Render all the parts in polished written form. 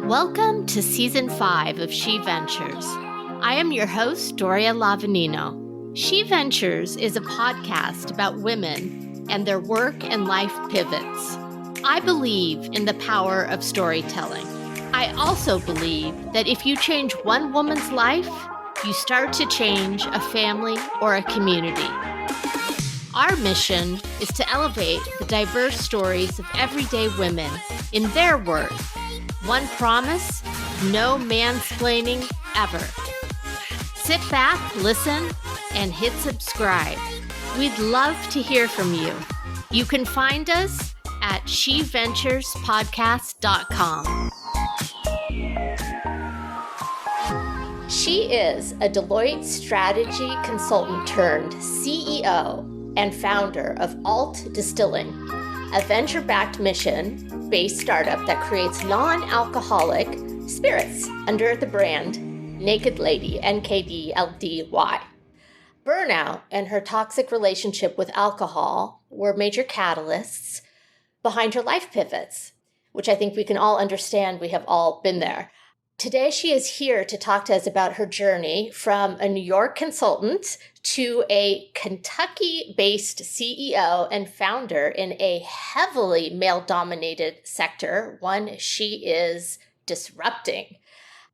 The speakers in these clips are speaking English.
Welcome to Season 5 of She Ventures. I am your host, Doria Lavanino. She Ventures is a podcast about women and their work and life pivots. I believe in the power of storytelling. I also believe that if you change one woman's life, you start to change a family or a community. Our mission is to elevate the diverse stories of everyday women in their work. One promise, no mansplaining ever. Sit back, listen, and hit subscribe. We'd love to hear from you. You can find us at sheventurespodcast.com. She is a Deloitte strategy consultant turned CEO and founder of Alt Distilling, a venture-backed mission-based startup that creates non-alcoholic spirits under the brand Naked Lady, NKD LDY. Burnout and her toxic relationship with alcohol were major catalysts behind her life pivots, which I think we can all understand. We have all been there. Today, she is here to talk to us about her journey from a New York consultant to a Kentucky-based CEO and founder in a heavily male-dominated sector, one she is disrupting.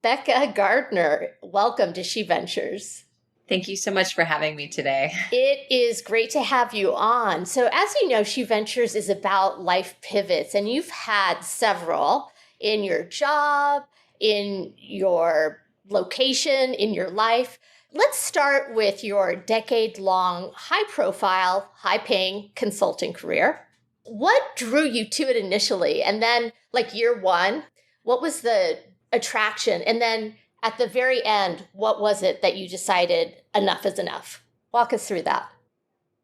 Becca Gardner, welcome to She Ventures. Thank you so much for having me today. It is great to have you on. So as you know, She Ventures is about life pivots, and you've had several in your job, in your location, in your life. Let's start with your decade-long, high-profile, high-paying consulting career. What drew you to it initially? And then, like year one, what was the attraction? And then at the very end, what was it that you decided enough is enough? Walk us through that.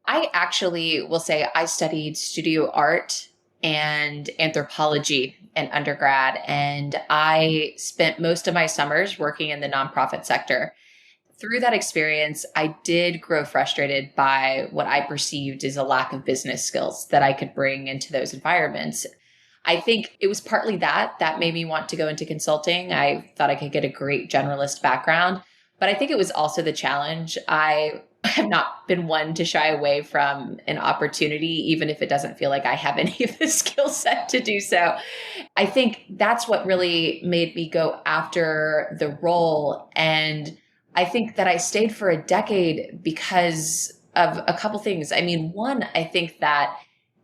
I actually will say I studied studio art and anthropology in undergrad, and I spent most of my summers working in the nonprofit sector. Through that experience, I did grow frustrated by what I perceived as a lack of business skills that I could bring into those environments. I think it was partly that made me want to go into consulting. I thought I could get a great generalist background, but I think it was also the challenge. I have not been one to shy away from an opportunity, even if it doesn't feel like I have any of the skill set to do so. I think that's what really made me go after the role. And I think that I stayed for a decade because of a couple things. I mean, one, I think that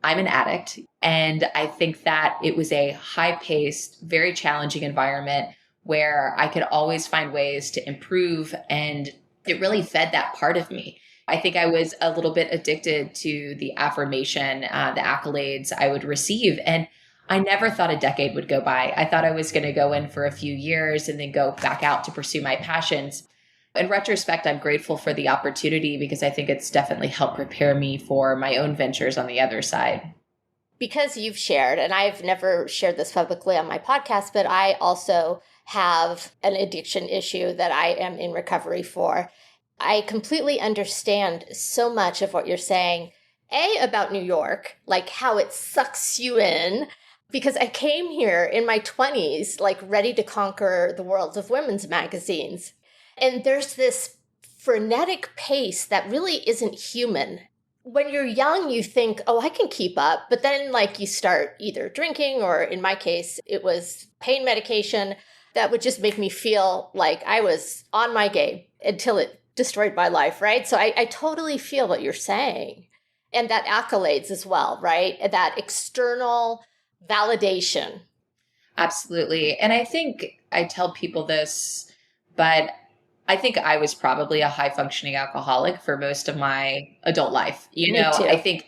I'm an addict, and I think that it was a high-paced, very challenging environment where I could always find ways to improve, and it really fed that part of me. I think I was a little bit addicted to the affirmation, the accolades I would receive. And I never thought a decade would go by. I thought I was going to go in for a few years and then go back out to pursue my passions. In retrospect, I'm grateful for the opportunity because I think it's definitely helped prepare me for my own ventures on the other side. Because you've shared, and I've never shared this publicly on my podcast, but I also have an addiction issue that I am in recovery for. I completely understand so much of what you're saying, about New York, like how it sucks you in, because I came here in my 20s, like ready to conquer the world of women's magazines. And there's this frenetic pace that really isn't human. When you're young, you think, oh, I can keep up. But then like you start either drinking, or in my case, it was pain medication that would just make me feel like I was on my game until it destroyed my life, right? So I totally feel what you're saying. And that accolades as well, right? That external validation. Absolutely. And I think I tell people this, but I think I was probably a high functioning alcoholic for most of my adult life. Me too. I think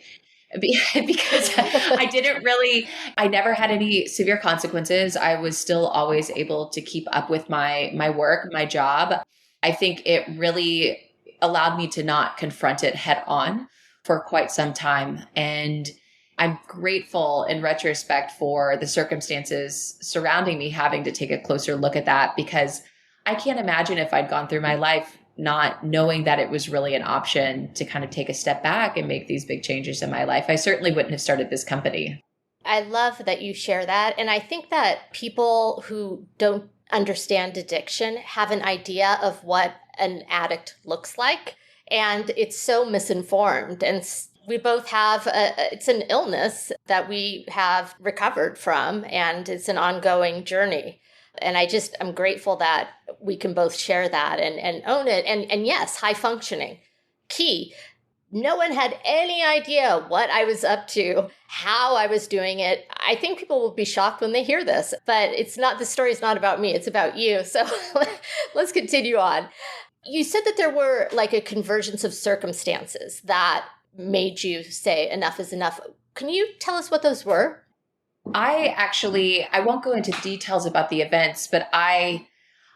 because I never had any severe consequences. I was still always able to keep up with my work, my job. I think it really allowed me to not confront it head on for quite some time. And I'm grateful in retrospect for the circumstances surrounding me having to take a closer look at that, because I can't imagine if I'd gone through my life not knowing that it was really an option to kind of take a step back and make these big changes in my life. I certainly wouldn't have started this company. I love that you share that. And I think that people who don't understand addiction have an idea of what an addict looks like. And it's so misinformed. And we both have, it's an illness that we have recovered from, and it's an ongoing journey. And I'm grateful that we can both share that and own it. And yes, high functioning, key. No one had any idea what I was up to, how I was doing it. I think people will be shocked when they hear this, but the story's not about me, it's about you. So let's continue on. You said that there were like a convergence of circumstances that made you say enough is enough. Can you tell us what those were? I won't go into details about the events, but I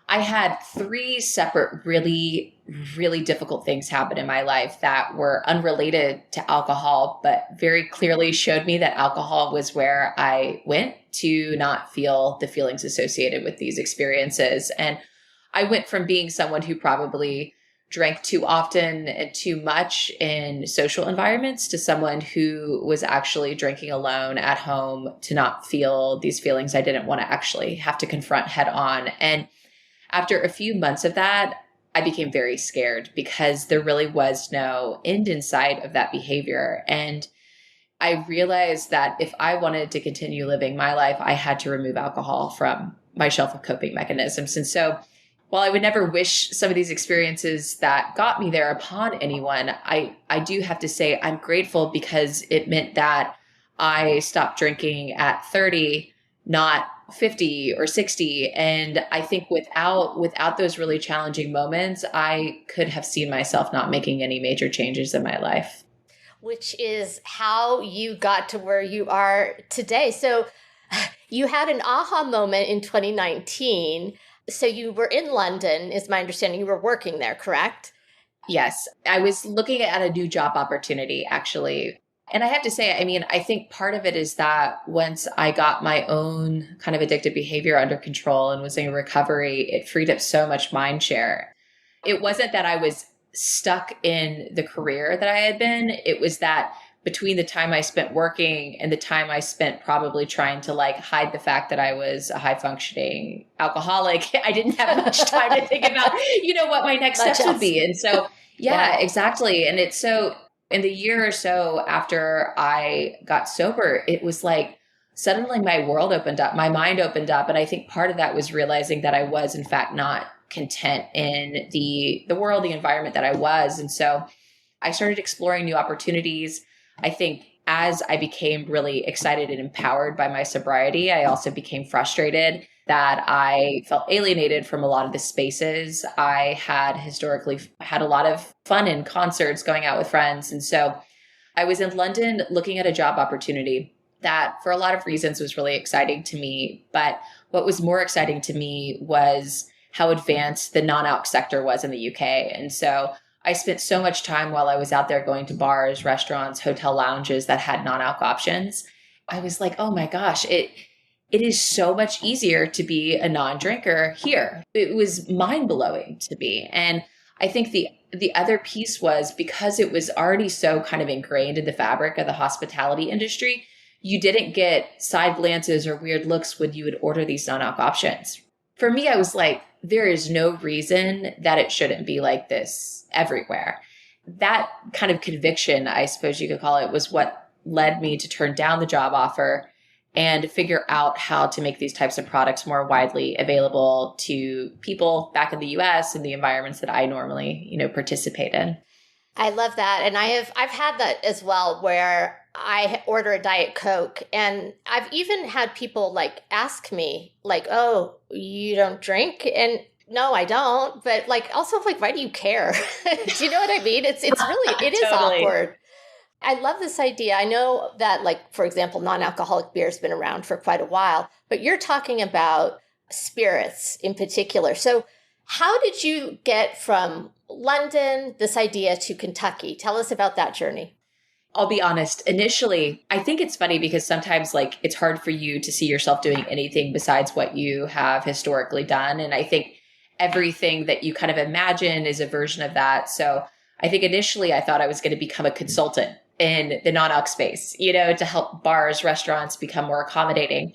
had 3 separate really, really difficult things happen in my life that were unrelated to alcohol, but very clearly showed me that alcohol was where I went to not feel the feelings associated with these experiences. And I went from being someone who probably drank too often and too much in social environments to someone who was actually drinking alone at home to not feel these feelings I didn't want to actually have to confront head on. And after a few months of that, I became very scared because there really was no end in sight of that behavior. And I realized that if I wanted to continue living my life, I had to remove alcohol from my shelf of coping mechanisms. And so while I would never wish some of these experiences that got me there upon anyone, I do have to say I'm grateful because it meant that I stopped drinking at 30, not 50 or 60. And I think without those really challenging moments, I could have seen myself not making any major changes in my life. Which is how you got to where you are today. So you had an aha moment in 2019. So you were in London, is my understanding. You were working there, correct? Yes. I was looking at a new job opportunity, actually. And I have to say, I think part of it is that once I got my own kind of addictive behavior under control and was in recovery, it freed up so much mind share. It wasn't that I was stuck in the career that I had been. It was that between the time I spent working and the time I spent probably trying to like hide the fact that I was a high functioning alcoholic, I didn't have much time to think about, what my next steps would be. And so, yeah, exactly. And it's so in the year or so after I got sober, it was like suddenly my world opened up, my mind opened up. And I think part of that was realizing that I was in fact not content in the world, the environment that I was. And so I started exploring new opportunities. I think as I became really excited and empowered by my sobriety, I also became frustrated that I felt alienated from a lot of the spaces. I had historically had a lot of fun in concerts, going out with friends. And so I was in London looking at a job opportunity that for a lot of reasons was really exciting to me. But what was more exciting to me was how advanced the non-alc sector was in the UK. And so I spent so much time while I was out there going to bars, restaurants, hotel lounges that had non-alc options. I was like, oh my gosh, it is so much easier to be a non-drinker here. It was mind-blowing to me. And I think the other piece was because it was already so kind of ingrained in the fabric of the hospitality industry, you didn't get side glances or weird looks when you would order these non-alc options. For me, I was like, there is no reason that it shouldn't be like this everywhere. That kind of conviction, I suppose you could call it, was what led me to turn down the job offer and figure out how to make these types of products more widely available to people back in the US and the environments that I normally, participate in. I love that. And I've had that as well, where I order a Diet Coke, and I've even had people like ask me like, oh, you don't drink? And no, I don't. But like, also like, why do you care? Do you know what I mean? It is Totally. awkward. I love this idea. I know that, like, for example, non-alcoholic beer has been around for quite a while, but you're talking about spirits in particular. So how did you get from London, this idea, to Kentucky? Tell us about that journey. I'll be honest. Initially, I think it's funny because sometimes like it's hard for you to see yourself doing anything besides what you have historically done. And I think everything that you kind of imagine is a version of that. So I think initially I thought I was going to become a consultant in the non-alc space, to help bars, restaurants become more accommodating.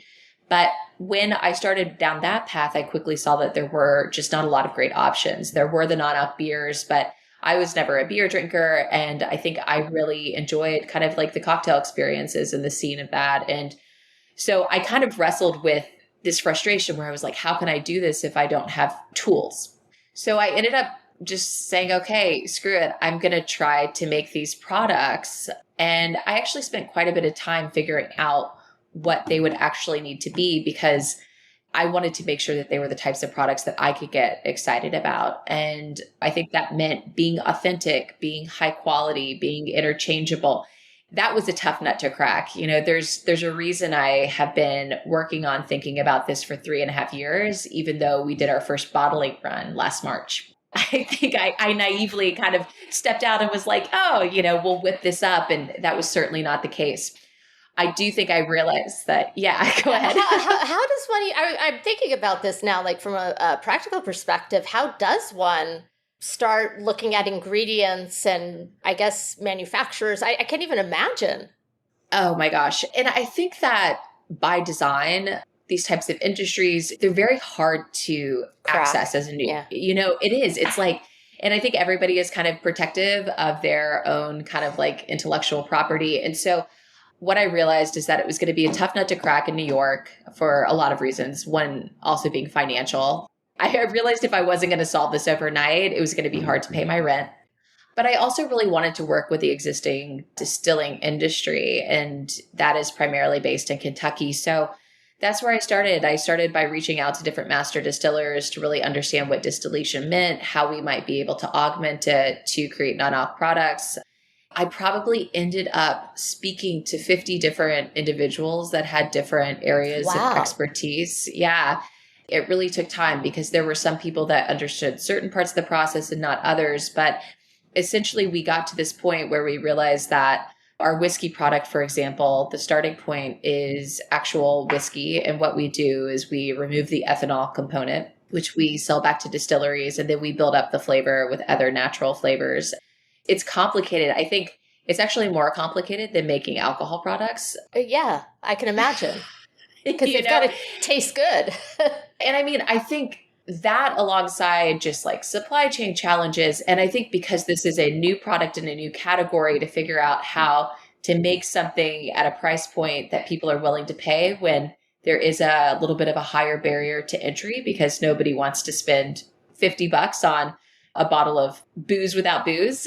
But when I started down that path, I quickly saw that there were just not a lot of great options. There were the non-alc beers, but I was never a beer drinker. And I think I really enjoyed kind of like the cocktail experiences and the scene of that. And so I kind of wrestled with this frustration where I was like, how can I do this if I don't have tools? So I ended up just saying, okay, screw it. I'm going to try to make these products. And I actually spent quite a bit of time figuring out what they would actually need to be, because I wanted to make sure that they were the types of products that I could get excited about. And I think that meant being authentic, being high quality, being interchangeable. That was a tough nut to crack. There's a reason I have been working on thinking about this for 3.5 years, even though we did our first bottling run last March. I think I naively kind of stepped out and was like, oh, we'll whip this up. And that was certainly not the case. I do think I realized that, yeah, go ahead. How does one, I'm thinking about this now, like from a practical perspective, how does one start looking at ingredients and I guess manufacturers? I can't even imagine. Oh my gosh. And I think that by design, these types of industries, they're very hard to access as a new, it is. It's like, and I think everybody is kind of protective of their own kind of like intellectual property. And so what I realized is that it was going to be a tough nut to crack in New York for a lot of reasons. One also being financial. I realized if I wasn't going to solve this overnight, it was going to be hard to pay my rent. But I also really wanted to work with the existing distilling industry, and that is primarily based in Kentucky. So that's where I started. I started by reaching out to different master distillers to really understand what distillation meant, how we might be able to augment it to create non-alc products. I probably ended up speaking to 50 different individuals that had different areas of expertise. Yeah, it really took time because there were some people that understood certain parts of the process and not others. But essentially, we got to this point where we realized that our whiskey product, for example, the starting point is actual whiskey. And what we do is we remove the ethanol component, which we sell back to distilleries, and then we build up the flavor with other natural flavors. It's complicated. I think it's actually more complicated than making alcohol products. Yeah, I can imagine. Because they've got to taste good. And I mean, I think that alongside just like supply chain challenges, and I think because this is a new product in a new category, to figure out how to make something at a price point that people are willing to pay when there is a little bit of a higher barrier to entry, because nobody wants to spend $50 on a bottle of booze without booze.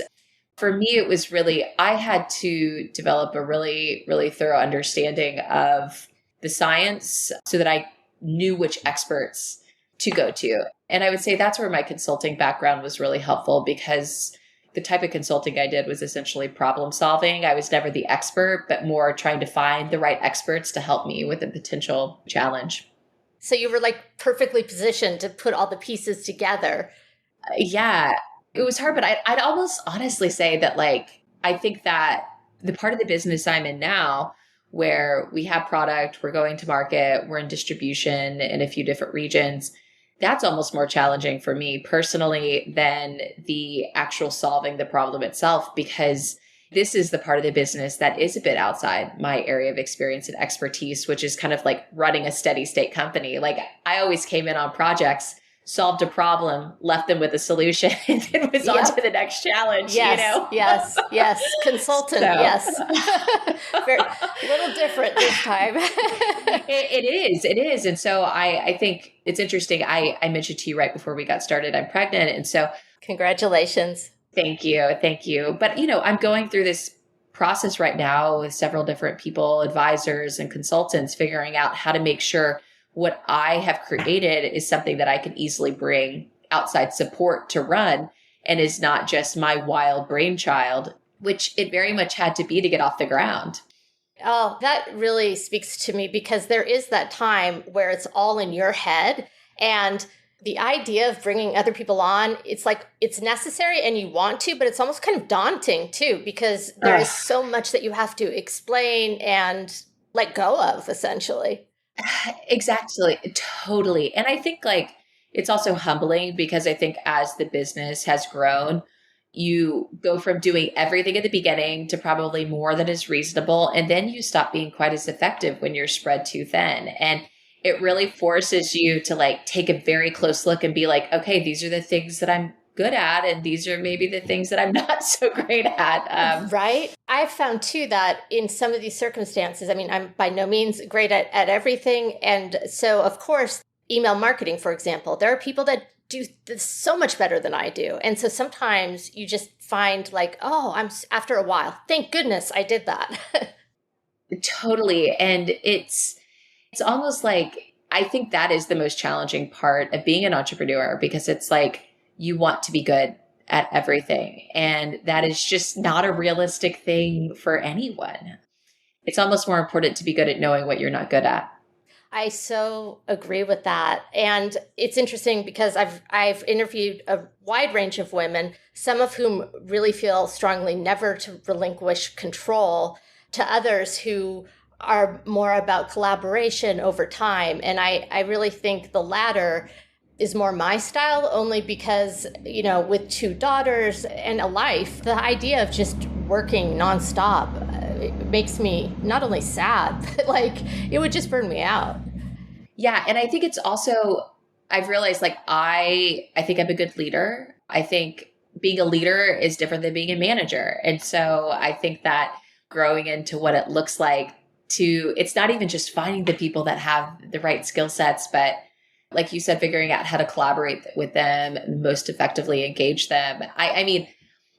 For me, it was really, I had to develop a really, really thorough understanding of the science so that I knew which experts to go to. And I would say that's where my consulting background was really helpful, because the type of consulting I did was essentially problem solving. I was never the expert, but more trying to find the right experts to help me with a potential challenge. So you were like perfectly positioned to put all the pieces together. Yeah. It was hard, but I'd almost honestly say that, like, I think that the part of the business I'm in now, where we have product, we're going to market, we're in distribution in a few different regions, that's almost more challenging for me personally than the actual solving the problem itself, because this is the part of the business that is a bit outside my area of experience and expertise, which is kind of like running a steady state company. Like, I always came in on projects, solved a problem, left them with a solution, and then was on to the next challenge. Yes. Consultant, yes. Very, a little different this time. It is. And so I think it's interesting. I mentioned to you right before we got started, I'm pregnant. And so congratulations. Thank you. But, I'm going through this process right now with several different people, advisors and consultants, figuring out how to make sure what I have created is something that I can easily bring outside support to run, and is not just my wild brainchild, which it very much had to be to get off the ground. Oh, that really speaks to me, because there is that time where it's all in your head, and the idea of bringing other people on, it's like it's necessary and you want to, but it's almost kind of daunting too, because there is so much that you have to explain and let go of, essentially. Exactly. Totally. And I think like it's also humbling, because I think as the business has grown, you go from doing everything at the beginning to probably more than is reasonable. And then you stop being quite as effective when you're spread too thin. And it really forces you to like take a very close look and be like, okay, these are the things that I'm good at. And these are maybe the things that I'm not so great at. Right. I've found too that in some of these circumstances, I mean, I'm by no means great at everything. And so, of course, email marketing, for example, there are people that do this so much better than I do. And so sometimes you just find like, oh, after a while, thank goodness I did that. Totally. And it's almost like, I think that is the most challenging part of being an entrepreneur, because it's like you want to be good at everything. And that is just not a realistic thing for anyone. It's almost more important to be good at knowing what you're not good at. I so agree with that. And it's interesting because I've interviewed a wide range of women, some of whom really feel strongly never to relinquish control, to others who are more about collaboration over time. And I really think the latter is more my style, only because, you know, with 2 daughters and a life, the idea of just working nonstop it makes me not only sad, but like it would just burn me out. Yeah. And I think it's also, I've realized like, I think I'm a good leader. I think being a leader is different than being a manager. And so I think that growing into what it looks like it's not even just finding the people that have the right skill sets, but like you said, figuring out how to collaborate with them, most effectively engage them. I mean,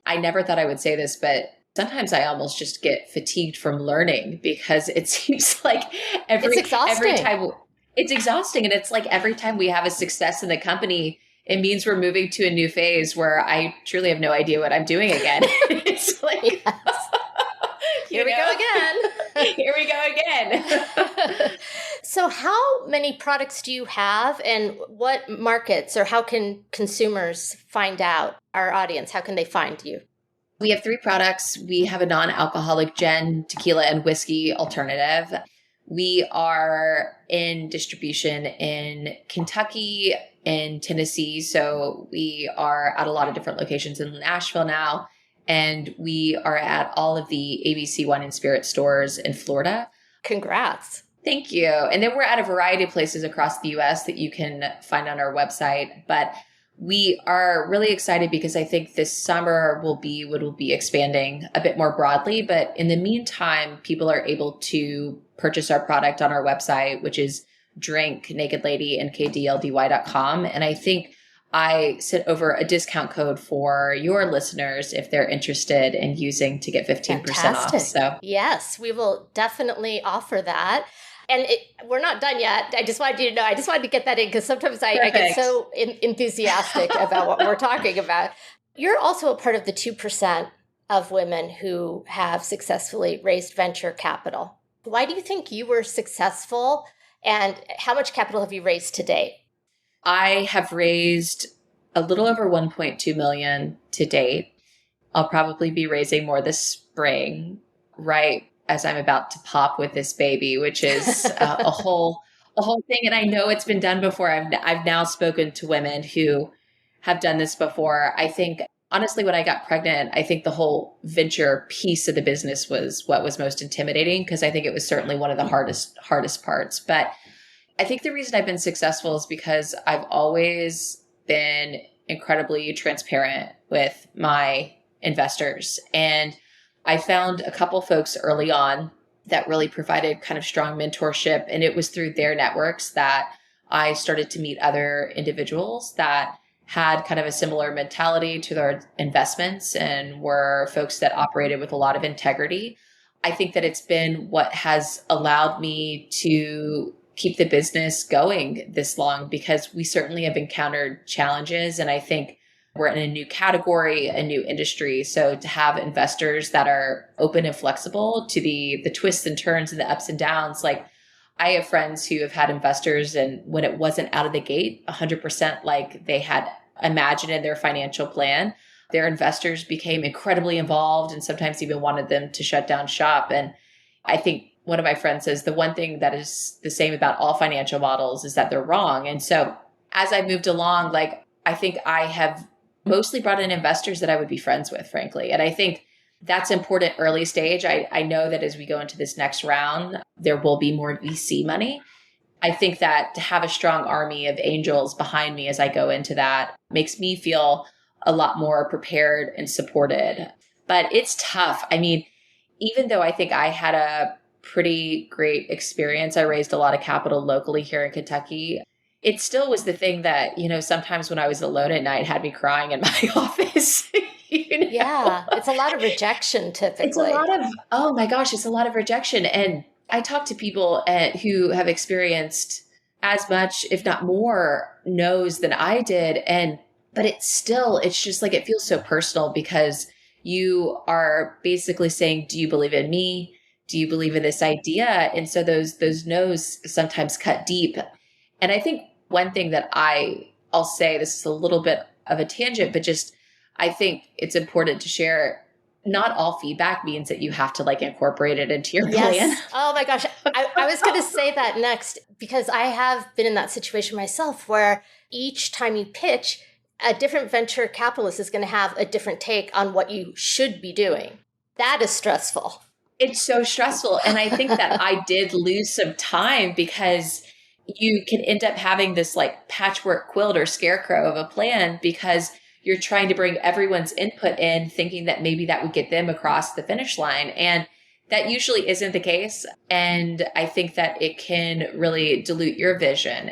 I never thought I would say this, but sometimes I almost just get fatigued from learning, because it seems like every time it's exhausting. And it's like every time we have a success in the company, it means we're moving to a new phase where I truly have no idea what I'm doing again. It's like, yes. Here we go again. Here we go again. So how many products do you have, and what markets, or how can consumers find out, our audience, how can they find you? We have 3 products. We have a non-alcoholic gin, tequila, and whiskey alternative. We are in distribution in Kentucky and Tennessee. So we are at a lot of different locations in Nashville now. And we are at all of the ABC Wine and Spirit stores in Florida. Congrats. Thank you. And then we're at a variety of places across the US that you can find on our website. But we are really excited because I think this summer will be expanding a bit more broadly. But in the meantime, people are able to purchase our product on our website, which is NKD LDY.com. And I think I sent over a discount code for your listeners if they're interested in using to get 15% Fantastic. off. So yes, we will definitely offer that. And we're not done yet. I just wanted you to know, I just wanted to get that in because sometimes I get so enthusiastic about what we're talking about. You're also a part of the 2% of women who have successfully raised venture capital. Why do you think you were successful, and how much capital have you raised to date? I have raised a little over 1.2 million to date. I'll probably be raising more this spring, right as I'm about to pop with this baby, which is a whole thing. And I know it's been done before. I've now spoken to women who have done this before. I think honestly, when I got pregnant, I think the whole venture piece of the business was what was most intimidating, because I think it was certainly one of the hardest parts. But I think the reason I've been successful is because I've always been incredibly transparent with my investors. And I found a couple folks early on that really provided kind of strong mentorship. And it was through their networks that I started to meet other individuals that had kind of a similar mentality to their investments and were folks that operated with a lot of integrity. I think that it's been what has allowed me to keep the business going this long, because we certainly have encountered challenges. And I think we're in a new category, a new industry. So to have investors that are open and flexible to the twists and turns and the ups and downs, like I have friends who have had investors, and when it wasn't out of the gate 100% like they had imagined in their financial plan, their investors became incredibly involved and sometimes even wanted them to shut down shop. And I think one of my friends says the one thing that is the same about all financial models is that they're wrong. And so as I moved along, like I think I have mostly brought in investors that I would be friends with, frankly. And I think that's important early stage. I know that as we go into this next round, there will be more VC money. I think that to have a strong army of angels behind me as I go into that makes me feel a lot more prepared and supported. But it's tough. I mean, even though I think I had a pretty great experience, I raised a lot of capital locally here in Kentucky. It still was the thing that, sometimes when I was alone at night had me crying in my office. Yeah, it's a lot of rejection typically. It's a lot of, oh my gosh, it's a lot of rejection. And I talk to people who have experienced as much, if not more, no's than I did. But it's just like, it feels so personal because you are basically saying, do you believe in me? Do you believe in this idea? And so those no's sometimes cut deep. And I think one thing that I'll say, this is a little bit of a tangent, but just I think it's important to share. Not all feedback means that you have to incorporate it into your plan. Oh my gosh. I was going to say that next because I have been in that situation myself where each time you pitch, a different venture capitalist is going to have a different take on what you should be doing. That is stressful. It's so stressful. And I think that I did lose some time because you can end up having this patchwork quilt or scarecrow of a plan because you're trying to bring everyone's input in, thinking that maybe that would get them across the finish line. And that usually isn't the case. And I think that it can really dilute your vision.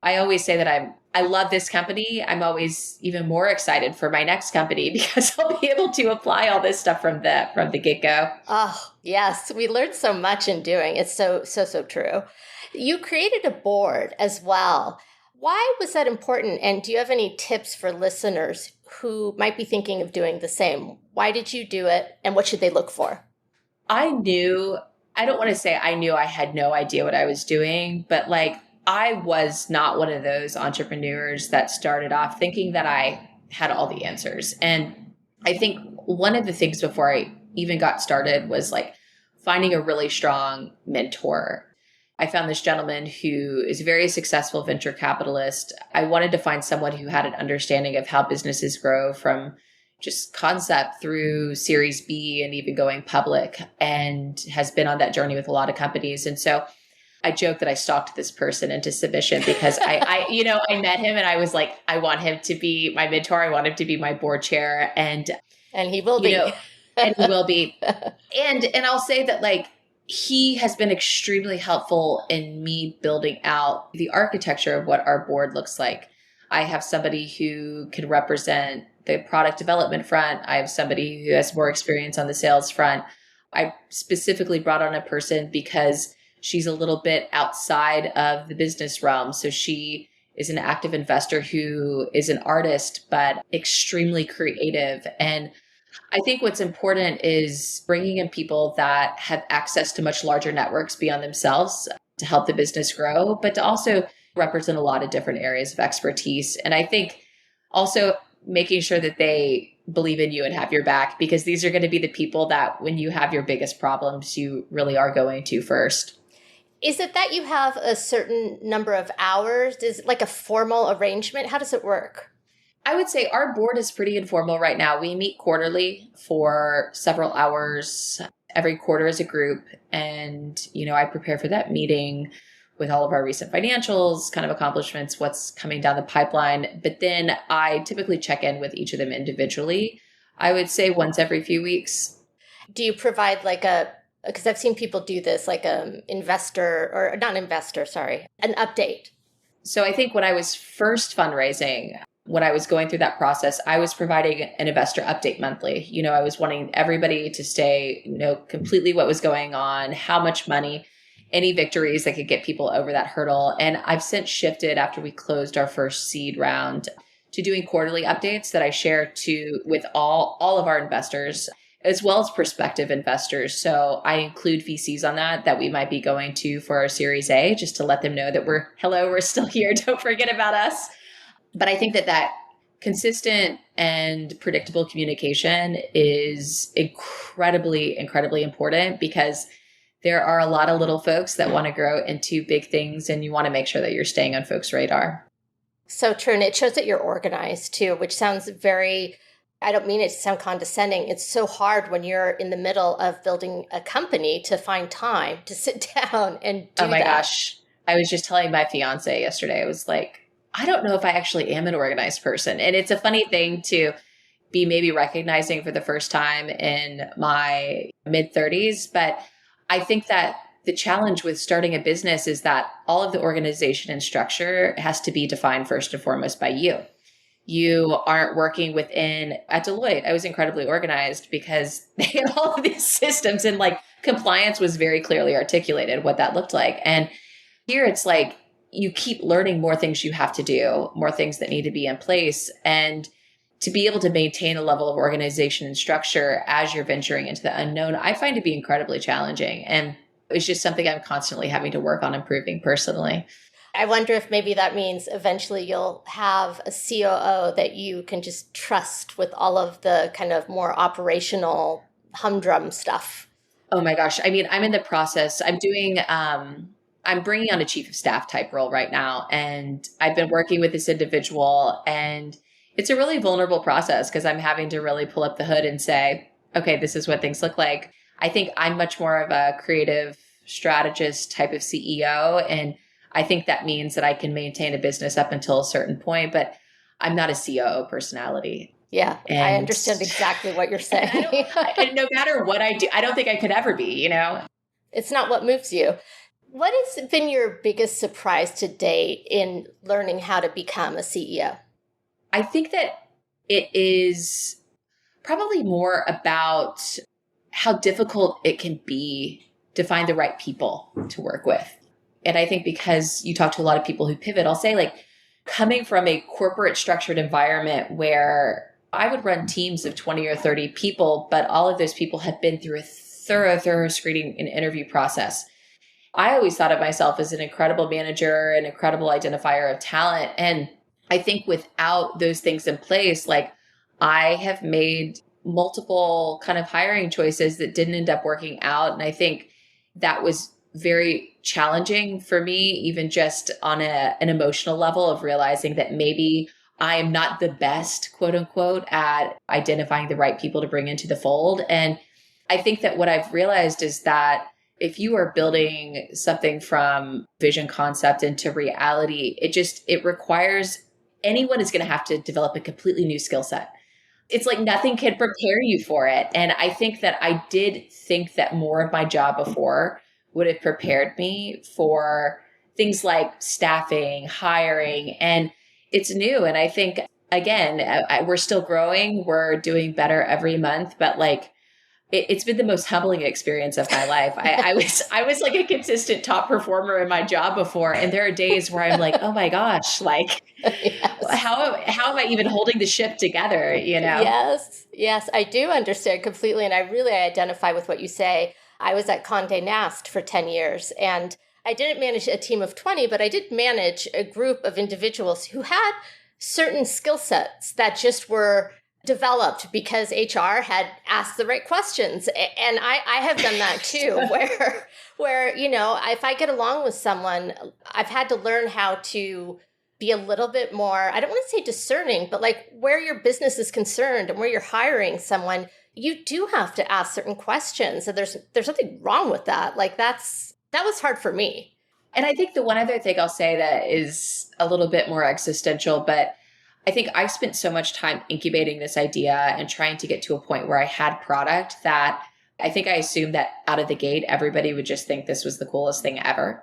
I always say that I love this company. I'm always even more excited for my next company because I'll be able to apply all this stuff from the get-go. Oh, yes. We learned so much in doing. It's so true. You created a board as well. Why was that important? And do you have any tips for listeners who might be thinking of doing the same? Why did you do it? And what should they look for? I don't want to say I knew I had no idea what I was doing, but I was not one of those entrepreneurs that started off thinking that I had all the answers. And I think one of the things before I even got started was finding a really strong mentor. I found this gentleman who is a very successful venture capitalist. I wanted to find someone who had an understanding of how businesses grow from just concept through Series B and even going public, and has been on that journey with a lot of companies. And so I joke that I stalked this person into submission because I met him and I was like, I want him to be my mentor. I want him to be my board chair. And he will be. And he will be. And I'll say that he has been extremely helpful in me building out the architecture of what our board looks like. I have somebody who can represent the product development front. I have somebody who has more experience on the sales front. I specifically brought on a person because she's a little bit outside of the business realm. So she is an active investor who is an artist, but extremely creative. And I think what's important is bringing in people that have access to much larger networks beyond themselves to help the business grow, but to also represent a lot of different areas of expertise. And I think also making sure that they believe in you and have your back, because these are going to be the people that when you have your biggest problems, you really are going to first. Is it that you have a certain number of hours? Is it a formal arrangement? How does it work? I would say our board is pretty informal right now. We meet quarterly for several hours every quarter as a group. And, I prepare for that meeting with all of our recent financials, kind of accomplishments, what's coming down the pipeline. But then I typically check in with each of them individually. I would say once every few weeks. Do you provide because I've seen people do this, an update. So I think when I was first fundraising, when I was going through that process, I was providing an investor update monthly. I was wanting everybody to stay, completely what was going on, how much money, any victories that could get people over that hurdle. And I've since shifted after we closed our first seed round to doing quarterly updates that I share with all of our investors, as well as prospective investors. So I include VCs on that we might be going to for our Series A, just to let them know that we're still here. Don't forget about us. But I think that consistent and predictable communication is incredibly, incredibly important, because there are a lot of little folks that want to grow into big things, and you want to make sure that you're staying on folks' radar. So true. And it shows that you're organized too, which sounds very, I don't mean it to sound condescending. It's so hard when you're in the middle of building a company to find time to sit down and do Oh my that. gosh. I was just telling my fiance yesterday, I was like, I don't know if I actually am an organized person. And it's a funny thing to be maybe recognizing for the first time in my mid 30s. But I think that the challenge with starting a business is that all of the organization and structure has to be defined first and foremost by you. You aren't working within, at Deloitte, I was incredibly organized because they had all of these systems and like compliance was very clearly articulated what that looked like. And here it's like you keep learning more things you have to do, more things that need to be in place. And to be able to maintain a level of organization and structure as you're venturing into the unknown, I find to be incredibly challenging. And it's just something I'm constantly having to work on improving personally. I wonder if maybe that means eventually you'll have a COO that you can just trust with all of the kind of more operational humdrum stuff. Oh my gosh. I mean, I'm in the process. I'm bringing on a chief of staff type role right now. And I've been working with this individual and it's a really vulnerable process because I'm having to really pull up the hood and say, okay, this is what things look like. I think I'm much more of a creative strategist type of CEO. And I think that means that I can maintain a business up until a certain point, but I'm not a COO personality. Yeah, I understand exactly what you're saying. And no matter what I do, I don't think I could ever be, you know? It's not what moves you. What has been your biggest surprise to date in learning how to become a CEO? I think that it is probably more about how difficult it can be to find the right people to work with. And I think because you talk to a lot of people who pivot, I'll say like coming from a corporate structured environment where I would run teams of 20 or 30 people, but all of those people had been through a thorough screening and interview process. I always thought of myself as an incredible manager, an incredible identifier of talent. And I think without those things in place, like I have made multiple kind of hiring choices that didn't end up working out. And I think that was very challenging for me, even just on an emotional level of realizing that maybe I am not the best, quote unquote, at identifying the right people to bring into the fold. And I think that what I've realized is that if you are building something from vision concept into reality, it requires anyone is going to have to develop a completely new skill set. It's like nothing can prepare you for it. And I think that I did think that more of my job before would have prepared me for things like staffing, hiring, and it's new. And I think, again, we're still growing. We're doing better every month, but like, it's been the most humbling experience of my life. I was like a consistent top performer in my job before. And there are days where I'm like, oh my gosh, like yes. how am I even holding the ship together? You know? Yes, I do understand completely. And I really identify with what you say. I was at Condé Nast for 10 years and I didn't manage a team of 20, but I did manage a group of individuals who had certain skill sets that just were developed because HR had asked the right questions. And I have done that too, where, you know, if I get along with someone, I've had to learn how to be a little bit more, I don't want to say discerning, but like where your business is concerned and where you're hiring someone, you do have to ask certain questions. And there's nothing wrong with that. Like that was hard for me. And I think the one other thing I'll say that is a little bit more existential, but I think I spent so much time incubating this idea and trying to get to a point where I had product that I think I assumed that out of the gate, everybody would just think this was the coolest thing ever.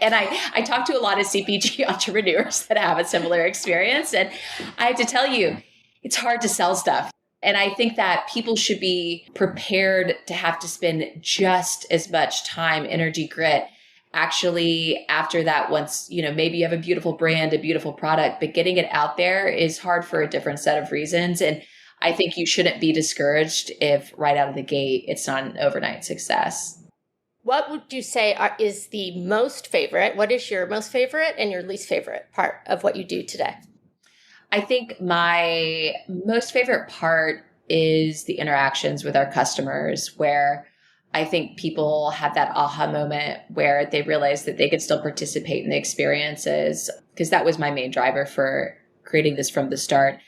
And I talked to a lot of CPG entrepreneurs that have a similar experience. And I have to tell you, it's hard to sell stuff. And I think that people should be prepared to have to spend just as much time, energy, grit. Actually, after that, once, you know, maybe you have a beautiful brand, a beautiful product, but getting it out there is hard for a different set of reasons. And I think you shouldn't be discouraged if right out of the gate, it's not an overnight success. What would you say is the most favorite? What is your most favorite and your least favorite part of what you do today? I think my most favorite part is the interactions with our customers where I think people have that aha moment where they realize that they could still participate in the experiences, because that was my main driver for creating this from the start.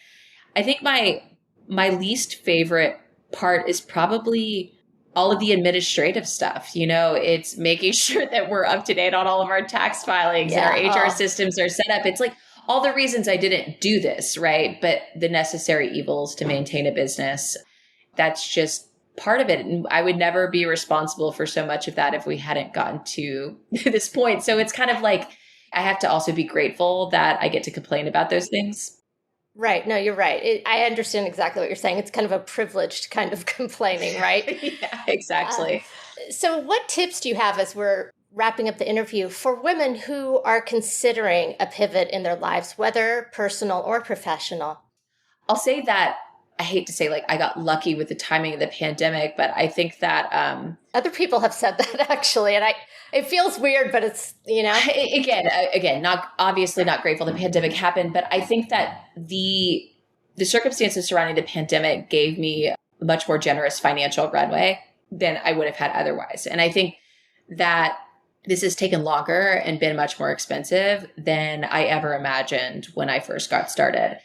I think my least favorite part is probably all of the administrative stuff. It's making sure that we're up to date on all of our tax filings and our HR systems are set up. It's like all the reasons I didn't do this, right? But the necessary evils to maintain a business, that's just part of it. And I would never be responsible for so much of that if we hadn't gotten to this point. So it's kind of like, I have to also be grateful that I get to complain about those things. Right. No, you're right. I understand exactly what you're saying. It's kind of a privileged kind of complaining, right? Yeah, exactly. So what tips do you have as we're wrapping up the interview for women who are considering a pivot in their lives, whether personal or professional? I'll say that I hate to say like I got lucky with the timing of the pandemic, but I think that other people have said that actually, and it feels weird, but it's again not obviously not grateful the pandemic happened, but I think that the circumstances surrounding the pandemic gave me a much more generous financial runway than I would have had otherwise, and I think that this has taken longer and been much more expensive than I ever imagined when I first got started.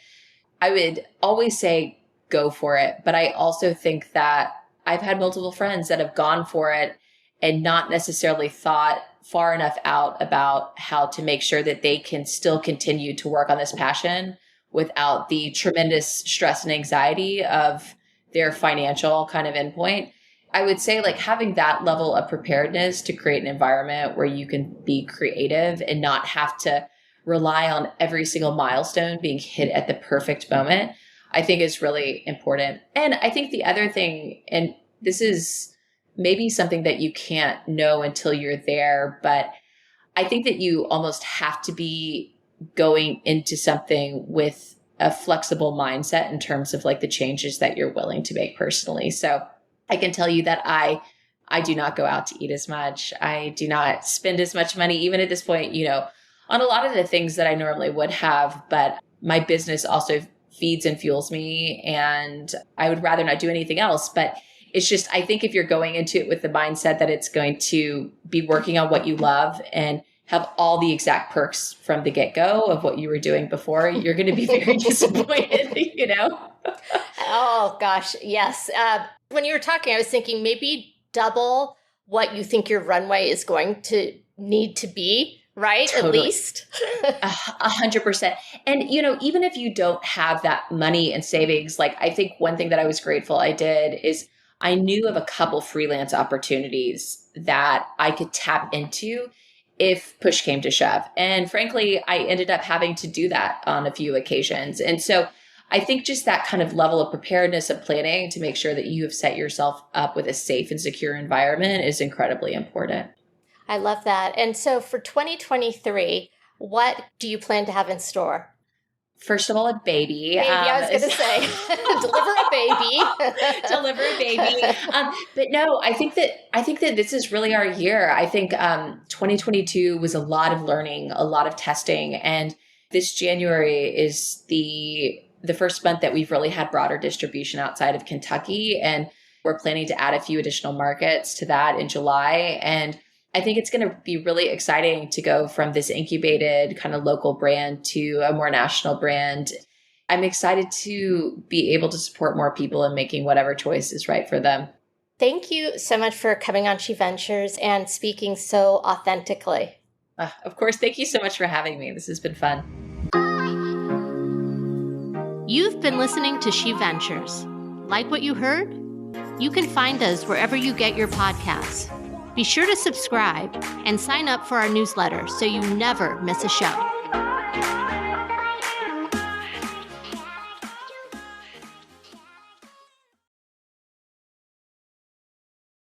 I would always say go for it. But I also think that I've had multiple friends that have gone for it and not necessarily thought far enough out about how to make sure that they can still continue to work on this passion without the tremendous stress and anxiety of their financial kind of endpoint. I would say like having that level of preparedness to create an environment where you can be creative and not have to rely on every single milestone being hit at the perfect moment, I think is really important. And I think the other thing, and this is maybe something that you can't know until you're there, but I think that you almost have to be going into something with a flexible mindset in terms of like the changes that you're willing to make personally. So I can tell you that I do not go out to eat as much. I do not spend as much money, even at this point, on a lot of the things that I normally would have, but my business also feeds and fuels me, and I would rather not do anything else. But it's just, I think if you're going into it with the mindset that it's going to be working on what you love and have all the exact perks from the get-go of what you were doing before, you're going to be very disappointed, Oh gosh, yes. When you were talking, I was thinking maybe double what you think your runway is going to need to be. Right? Totally. At least 100%. And, even if you don't have that money and savings, like I think one thing that I was grateful I did is I knew of a couple freelance opportunities that I could tap into if push came to shove. And frankly, I ended up having to do that on a few occasions. And so I think just that kind of level of preparedness of planning to make sure that you have set yourself up with a safe and secure environment is incredibly important. I love that. And so for 2023, what do you plan to have in store? First of all, a baby. I was going to say, deliver a baby. But no, I think that this is really our year. I think 2022 was a lot of learning, a lot of testing, and this January is the first month that we've really had broader distribution outside of Kentucky, and we're planning to add a few additional markets to that in July. And I think it's going to be really exciting to go from this incubated kind of local brand to a more national brand. I'm excited to be able to support more people in making whatever choice is right for them. Thank you so much for coming on She Ventures and speaking so authentically. Of course. Thank you so much for having me. This has been fun. You've been listening to She Ventures. Like what you heard? You can find us wherever you get your podcasts. Be sure to subscribe and sign up for our newsletter so you never miss a show.